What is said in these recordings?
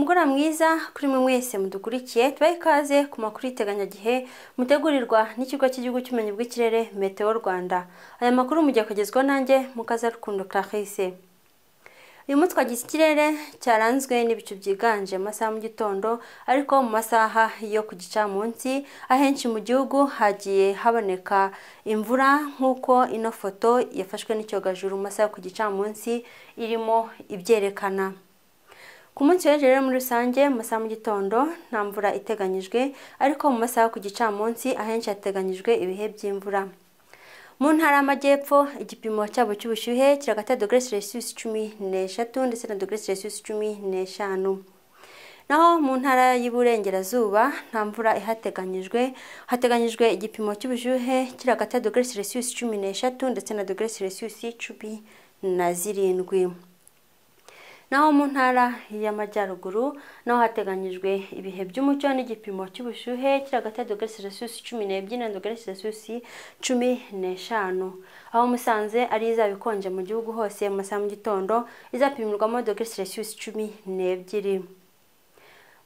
Umugoroba mwiza kuri mwe mwese mudukurikiye, tubaye ikaze ku makuru y'iteganyagihe mutegurirwa n'ikigo cy'igihugu cy'ubumenyi bw'ikirere Meteo Rwanda. Aya makuru mugiye kugezwa nanjye Mukazarukundo Clarisse. Uyu munsi twagize ikirere cyaranzwe n'ibicu byiganje mu masaha mu gitondo, ariko mu masaha yo ku gicamunsi ahenshi mu gihugu hagiye haboneka imvura, nk'uko ino foto yafashwe n'icyogajuru mu masaha yo ku gicamunsi irimo ibyerekana. Ku munsi w'ejo rero muri rusange mu masaha mu gitondo nta mvura iteganyijwe, ariko mu masaha ku gicamunsi ahenshi hateganyijwe ibihe by'imvura. Mu ntara y'Amajyepfo igipimo cyabo cy'ubushyuhe kiri hagati ya °C 13 ndetse na °C 15. Naho mu ntara y'Iburengerazuba nta mvura ihateganyijwe, hateganyijwe igipimo cy'ubushyuhe kiri hagati ya °C 13 ndetse na °C 17. Naho mu ntara y'Amajyaruguru naho hateganyijwe ibihe by'umucyo n'igipimo cy'ubushyuhe kiri hagati ya °C 12 na °C 15. Aho Musanze ari izaba ikonje mu gihugu hose mu masaha mu gitondo, izapimirwamo °C 12.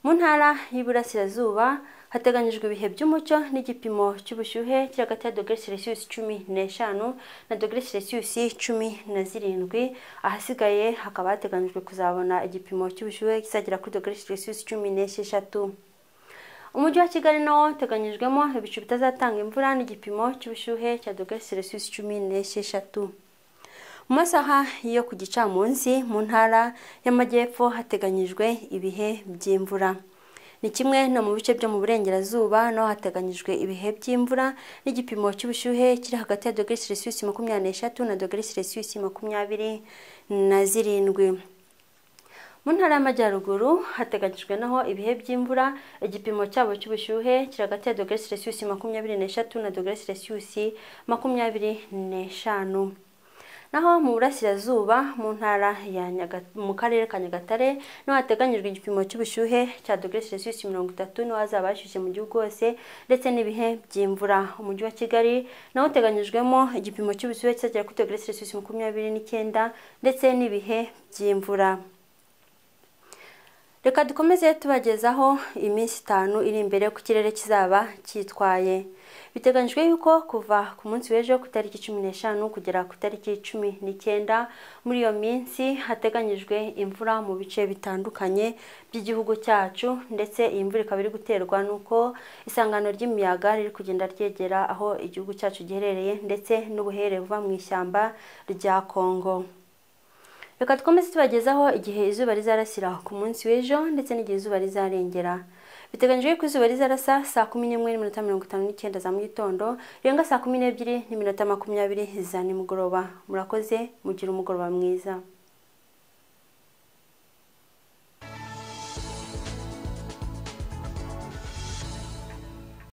Mu ntara y'Iburasirazuba hateganyijwe ibihe by'umucyo n'igipimo cy'ubushyuhe kiri hagati ya °C 15 na °C 17. Ahasigaye hakaba hateganyijwe kuzabona igipimo cy'ubushyuhe kizagera kuri °C 16. Umujyi wa Kigali nawo uteganyijwemo ibicu bitazatanga imvura n'igipimo cy'ubushyuhe cya °C 16. Mu masaha yo ku gicamunsi mu ntara y'Amajyepfo hateganyijwe ibihe by'imvura. Ni kimwe no mu bice byo mu Burengerazuba naho hateganyijwe ibihe by'imvura n'igipimo cy'ubushyuhe kiri hagati ya °C 23 na °C 27. Mu ntara y'Amajyaruguru hateganyijwe naho ibihe by'imvura, igipimo cyabo cy'ubushyuhe kiri hagati ya °C 23 na °C 25. Naho mu Burasirazuba mu ntara mu karere ka Nyagatare naho hateganyijwe igipimo cy'ubushyuhe cya °C 30 naho hazaba hashyushye mu gihugu hose ndetse n'ibihe by'imvura. Umujyi wa Kigali naho uteganyijwemo igipimo cy'ubushyuhe kizagera kuri °C 29 ndetse n'ibihe by'imvura. Reka dukomeze tubagezaho iminsi 5 iri imbere ku kirere kizaba cyitwaye. Biteganyijwe yuko kuva ku munsi w'ejo ku tariki 15 kugera ku tariki 19 muri iyo minsi hateganyijwe imvura mu bice bitandukanye by'igihugu cyacu, ndetse iyi mvura ikaba iri guterwa nuko isangano ry'imiyaga riri kugenda ryegera aho igihugu cyacu giherereye, ndetse n'ubuhere buva mu ishyamba rya Kongo. Reka dukomeze tubagezaho igihe izuba rizarasira ku munsi w'ejo ndetse n'igihe izuba rizarengera. Biteganyijwe ko izuba rizarasa saa 11:59 za mu gitondo, rirenga saa 12:20 za nimugoroba. Murakoze, mugira umugoroba mwiza.